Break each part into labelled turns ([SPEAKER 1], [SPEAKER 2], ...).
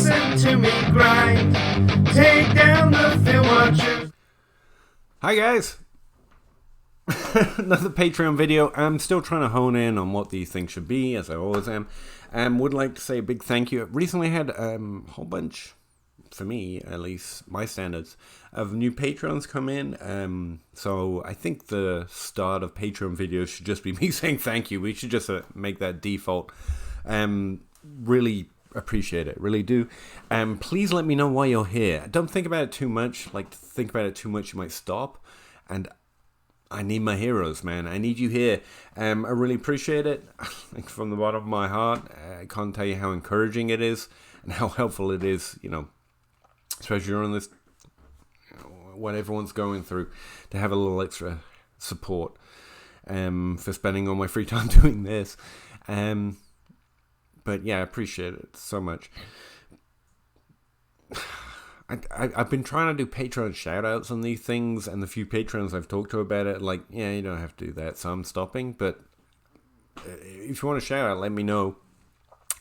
[SPEAKER 1] Listen to me grind. Take down the film watchers.
[SPEAKER 2] Hi guys. Another Patreon video. I'm still trying to hone in on what these things should be, as I always am. Would like to say a big thank you. Recently had a whole bunch, for me at least, my standards, of new Patrons come in. So I think the start of Patreon videos should just be me saying thank you. We should just make that default. Really appreciate it, really do. Please let me know why you're here. Don't think about it too much. Like, to think about it too much, you might stop. And I need my heroes, man. I need you here. I really appreciate it. Like, from the bottom of my heart. I can't tell you how encouraging it is and how helpful it is, especially during this, what everyone's going through, to have a little extra support for spending all my free time doing this. But yeah, I appreciate it so much. I've been trying to do Patreon shout-outs on these things, and the few patrons I've talked to about it, like, yeah, you don't have to do that, so I'm stopping. But if you want to shout out, let me know.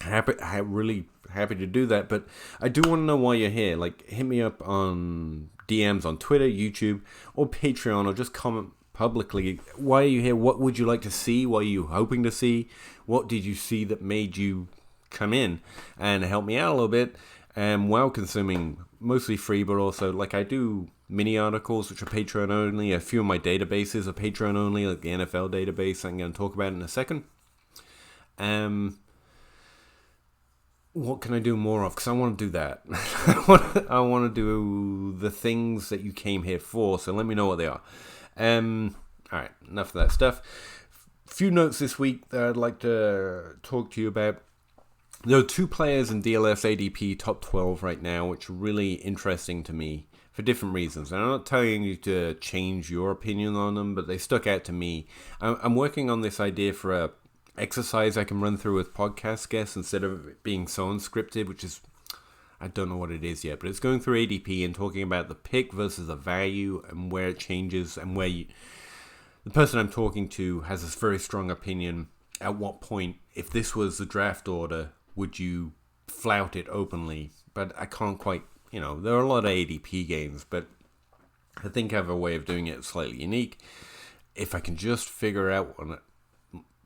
[SPEAKER 2] Really happy to do that. But I do want to know why you're here. Like, hit me up on DMs on Twitter, YouTube, or Patreon, or just comment publicly. Why are you here? What would you like to see? What are you hoping to see? What did you see that made you come in and help me out a little bit? While consuming mostly free, but also, like, I do mini articles which are Patreon only. A few of my databases are Patreon only, like the NFL database I'm going to talk about in a second. What can I do more of? Because I want to do that. I want to do the things that you came here for, so let me know what they are. Alright, enough of that stuff. Few notes this week that I'd like to talk to you about. There are 2 players in DLS ADP top 12 right now, which are really interesting to me for different reasons. And I'm not telling you to change your opinion on them, but they stuck out to me. I'm working on this idea for a exercise I can run through with podcast guests instead of it being so unscripted, which is, I don't know what it is yet, but it's going through ADP and talking about the pick versus the value and where it changes, and where the person I'm talking to has this very strong opinion. At what point, if this was the draft order, would you flout it openly? But I can't quite, there are a lot of ADP games, but I think I have a way of doing it slightly unique. If I can just figure out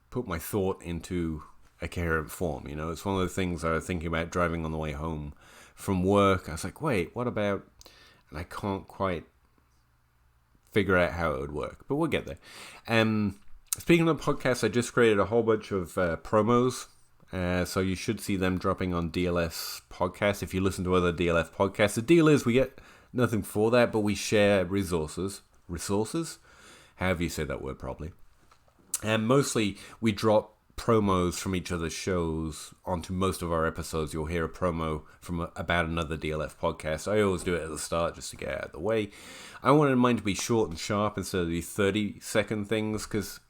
[SPEAKER 2] put my thought into a coherent form, it's one of the things I was thinking about driving on the way home from work. I was like, wait, what about, and I can't quite figure out how it would work, but we'll get there. Speaking of podcasts, I just created a whole bunch of promos, so you should see them dropping on DLS podcasts if you listen to other DLF podcasts. The deal is we get nothing for that, but we share resources, however you say that word properly. And mostly we drop promos from each other's shows onto most of our episodes. You'll hear a promo from about another DLF podcast. I always do it at the start just to get out of the way. I wanted mine to be short and sharp instead of these 30-second things, because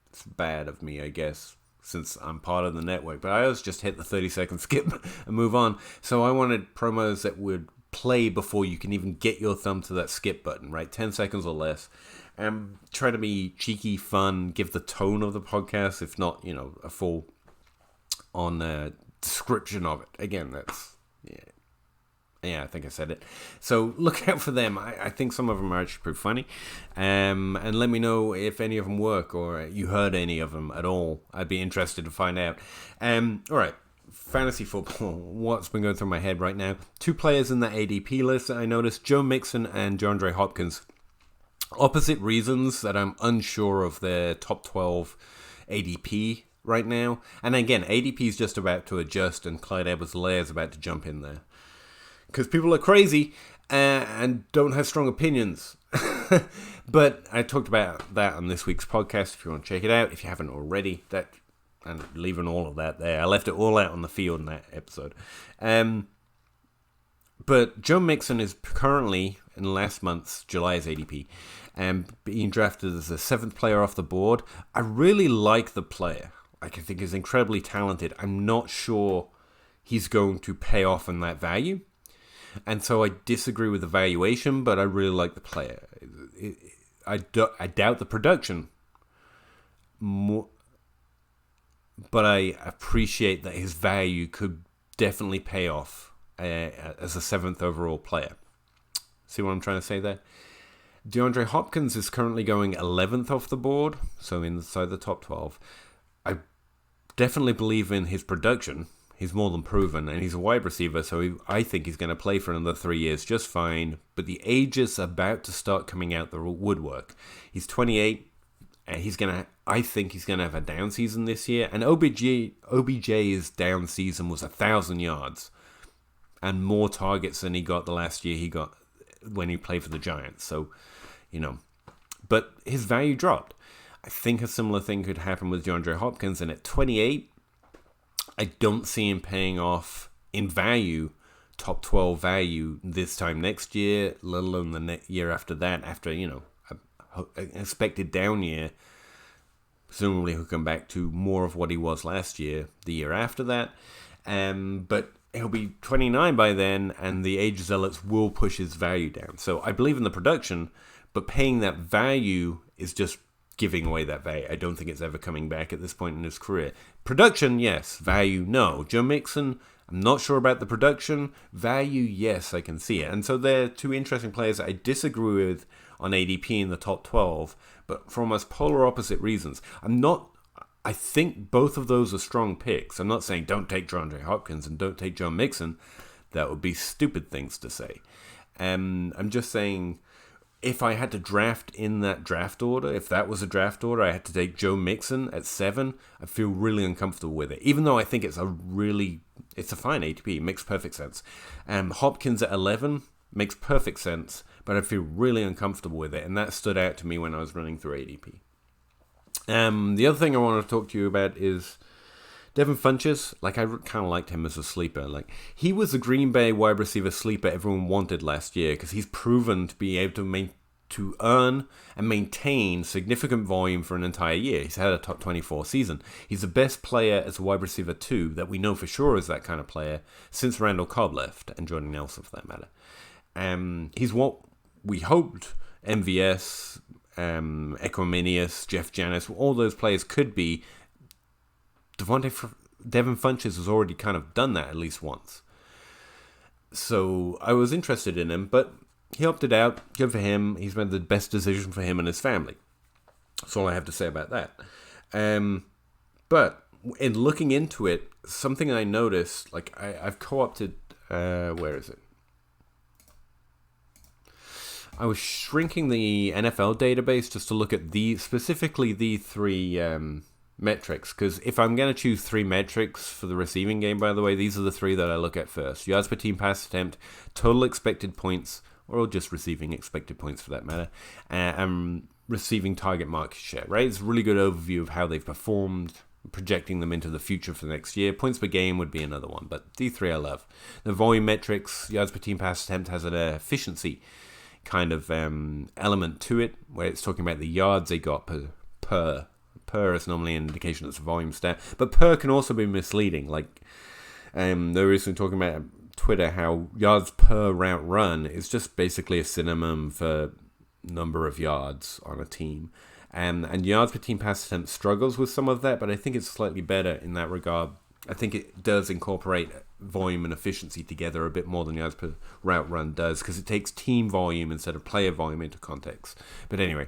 [SPEAKER 2] it's bad of me, I guess, since I'm part of the network. But I always just hit the 30-second skip and move on. So I wanted promos that would play before you can even get your thumb to that skip button, right? 10 seconds or less. Try to be cheeky, fun, give the tone of the podcast, if not, a full on description of it. Again, that's, yeah, I think I said it. So look out for them. I think some of them are actually pretty funny. And let me know if any of them work, or you heard any of them at all. I'd be interested to find out. All right. Fantasy football. What's been going through my head right now? 2 players in the ADP list that I noticed, Joe Mixon and DeAndre Hopkins. Opposite reasons that I'm unsure of their top 12 ADP right now. And again, ADP is just about to adjust, and Clyde Edwards-Helaire is about to jump in there. Because people are crazy and don't have strong opinions. But I talked about that on this week's podcast, if you want to check it out, if you haven't already. And leaving all of that there. I left it all out on the field in that episode. But Joe Mixon is currently, in last month's July's ADP, being drafted as the 7th player off the board. I really like the player. I think he's incredibly talented. I'm not sure he's going to pay off in that value. And so I disagree with the valuation, but I really like the player. I doubt the production more, but I appreciate that his value could definitely pay off as a 7th overall player. See what I'm trying to say there? DeAndre Hopkins is currently going 11th off the board, so inside the top 12. I definitely believe in his production. He's more than proven, and he's a wide receiver, so I think he's going to play for another 3 years just fine. But the age is about to start coming out the woodwork. He's 28, and I think he's going to have a down season this year. And OBJ's down season was 1,000 yards and more targets than he got the last year he got when he played for the Giants. So, but his value dropped. I think a similar thing could happen with DeAndre Hopkins, and at 28, I don't see him paying off in value, top 12 value this time next year, let alone the year after that, after, an expected down year. Presumably he'll come back to more of what he was last year, the year after that. But he'll be 29 by then, and the age zealots will push his value down. So I believe in the production, but paying that value is just giving away that value. I don't think it's ever coming back at this point in his career. Production, yes. Value, no. Joe Mixon, I'm not sure about the production. Value, yes, I can see it. And so they're two interesting players that I disagree with on ADP in the top 12, but for almost polar opposite reasons. I think both of those are strong picks. I'm not saying don't take DeAndre Hopkins and don't take Joe Mixon. That would be stupid things to say. I'm just saying, if I had to draft in that draft order, if that was a draft order, I had to take Joe Mixon at 7, I feel really uncomfortable with it. Even though I think it's a fine ADP, it makes perfect sense. Hopkins at 11 makes perfect sense, but I feel really uncomfortable with it, and that stood out to me when I was running through ADP. The other thing I want to talk to you about is Devin Funchess. I kind of liked him as a sleeper. He was the Green Bay wide receiver sleeper everyone wanted last year because he's proven to be able to earn and maintain significant volume for an entire year. He's had a top 24 season. He's the best player as a wide receiver 2 that we know for sure is that kind of player since Randall Cobb left, and Jordan Nelson for that matter. He's what we hoped MVS, Equiminius, Jeff Janis, all those players could be. Devin Funchess has already kind of done that at least once. So I was interested in him, but he opted out. Good for him. He's made the best decision for him and his family. That's all I have to say about that. But in looking into it, something I noticed, I've co-opted, where is it? I was shrinking the NFL database just to look at specifically the 3 metrics, because if I'm going to choose 3 metrics for the receiving game, by the way, these are the 3 that I look at first. Yards per team pass attempt, total expected points, or just receiving expected points for that matter, and receiving target market share, right? It's a really good overview of how they've performed, projecting them into the future for the next year. Points per game would be another one, but these 3 I love. The volume metrics, yards per team pass attempt has an efficiency kind of element to it, where it's talking about the yards they got per is normally an indication it's a volume stat, but per can also be misleading. They were recently talking about Twitter how yards per route run is just basically a synonym for number of yards on a team, and yards per team pass attempt struggles with some of that, but I think it's slightly better in that regard. I think it does incorporate volume and efficiency together a bit more than yards per route run does, because it takes team volume instead of player volume into context. But anyway,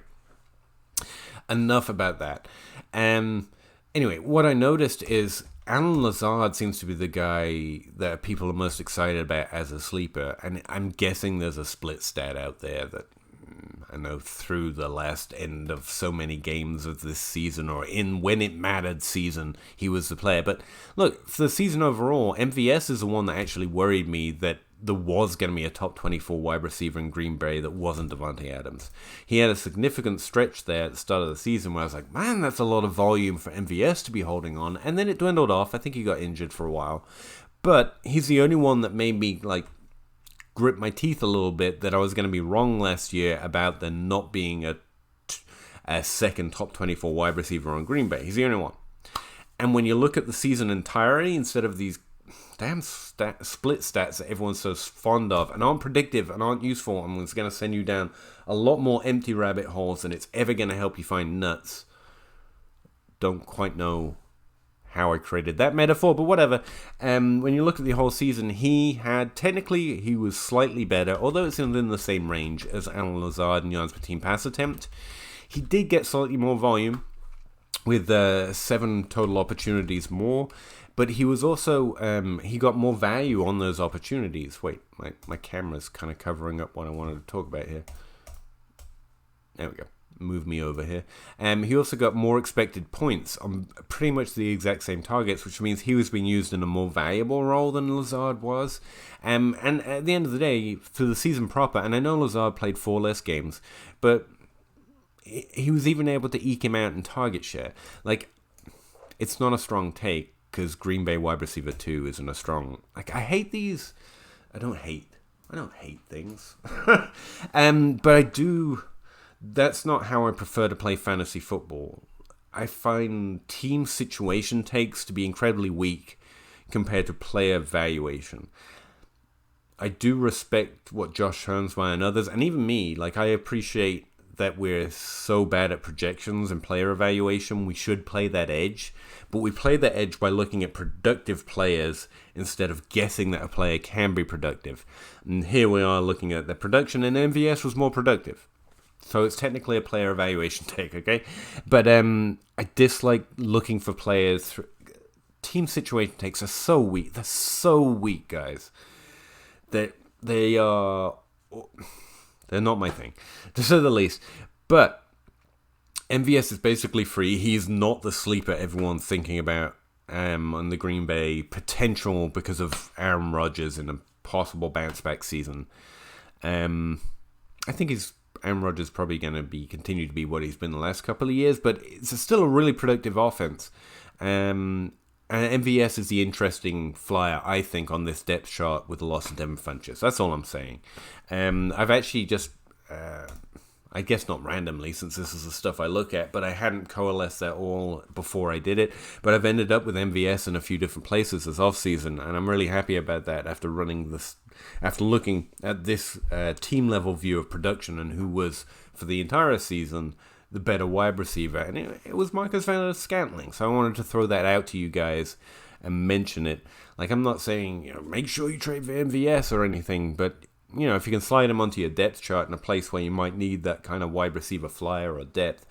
[SPEAKER 2] enough about that. Anyway, what I noticed is Alan Lazard seems to be the guy that people are most excited about as a sleeper, and I'm guessing there's a split stat out there that I know through the last end of so many games of this season, or in when it mattered season, he was the player. But look, for the season overall, MVS is the one that actually worried me, that there was going to be a top 24 wide receiver in Green Bay that wasn't Davante Adams. He had a significant stretch there at the start of the season where I was like, man, that's a lot of volume for MVS to be holding on. And then it dwindled off. I think he got injured for a while. But he's the only one that made me grip my teeth a little bit that I was going to be wrong last year about there not being a second top 24 wide receiver on Green Bay. He's the only one. And when you look at the season entirety, instead of these damn split stats that everyone's so fond of and aren't predictive and aren't useful, and it's going to send you down a lot more empty rabbit holes than it's ever going to help you find nuts. Don't quite know how I created that metaphor, but whatever. When you look at the whole season, he was slightly better, although it's within the same range as Alan Lazard and yards per team pass attempt. He did get slightly more volume with 7 total opportunities more, but he was also, he got more value on those opportunities. Wait, my camera's kind of covering up what I wanted to talk about here. There we go. Move me over here. He also got more expected points on pretty much the exact same targets, which means he was being used in a more valuable role than Lazard was. And at the end of the day, for the season proper, and I know Lazard played 4 less games, but he was even able to eke him out in target share. Like, it's not a strong take, because Green Bay wide receiver 2 isn't a strong... Like, I hate these... I don't hate things. But I do... That's not how I prefer to play fantasy football. I find team situation takes to be incredibly weak compared to player valuation. I do respect what Josh Hermsmeyer and others, and even me, like, I appreciate that we're so bad at projections and player evaluation. We should play that edge, but we play that edge by looking at productive players instead of guessing that a player can be productive. And here we are looking at the production, and MVS was more productive. So it's technically a player evaluation take, okay? But I dislike looking for players. Team situation takes are so weak. They're so weak, guys. They're not my thing, to say the least. But MVS is basically free. He's not the sleeper everyone's thinking about on the Green Bay potential because of Aaron Rodgers in a possible bounce-back season. I think Aaron Rodgers is probably going to continue to be what he's been the last couple of years, but it's still a really productive offense. And MVS is the interesting flyer, I think, on this depth chart with the loss of Devin Funchess. That's all I'm saying. I've actually just, I guess not randomly, since this is the stuff I look at, but I hadn't coalesced that all before I did it. But I've ended up with MVS in a few different places this offseason, and I'm really happy about that after looking at this team-level view of production and who was, for the entire season, the better wide receiver, and it was Marcus Valdes-Scantling. So I wanted to throw that out to you guys and mention it. Like, I'm not saying, make sure you trade for MVS or anything, but, if you can slide him onto your depth chart in a place where you might need that kind of wide receiver flyer or depth,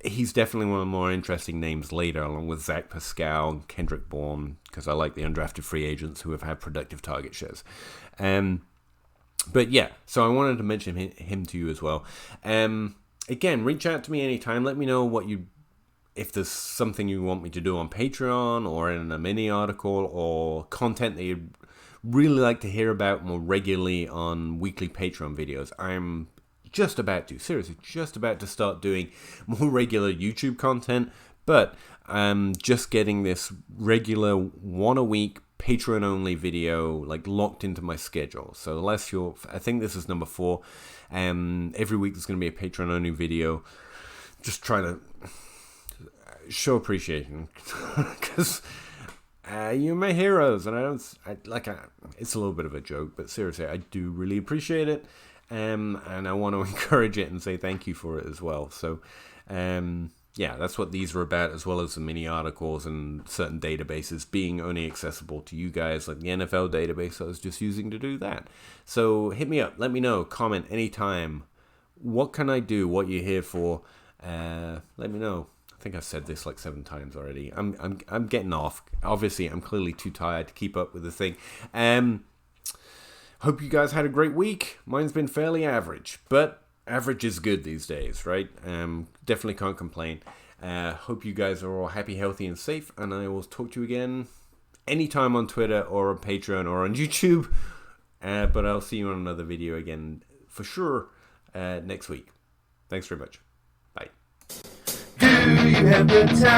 [SPEAKER 2] he's definitely one of the more interesting names later, along with Zach Pascal and Kendrick Bourne, because I like the undrafted free agents who have had productive target shares. But yeah, so I wanted to mention him to you as well. Again, reach out to me anytime. Let me know if there's something you want me to do on Patreon or in a mini article or content that you'd really like to hear about more regularly on weekly Patreon videos. I'm just about to start doing more regular YouTube content, but I'm just getting this regular 1 a week Patreon only video locked into my schedule. So I think this is number 4. Every week there's going to be a Patreon only video. Just trying to show appreciation because you're my heroes, and it's a little bit of a joke, but seriously, I do really appreciate it, and I want to encourage it and say thank you for it as well. So, yeah, that's what these are about, as well as the mini articles and certain databases being only accessible to you guys, like the NFL database I was just using to do that. So hit me up, let me know, comment anytime. What can I do? What you're here for? Let me know. I think I've said this 7 times already. I'm getting off. Obviously, I'm clearly too tired to keep up with the thing. Hope you guys had a great week. Mine's been fairly average, but average is good these days, right? Definitely can't complain. Hope you guys are all happy, healthy, and safe, and I will talk to you again anytime on Twitter or on Patreon or on YouTube. But I'll see you on another video again for sure next week. Thanks very much. Bye.
[SPEAKER 1] Do you have the time?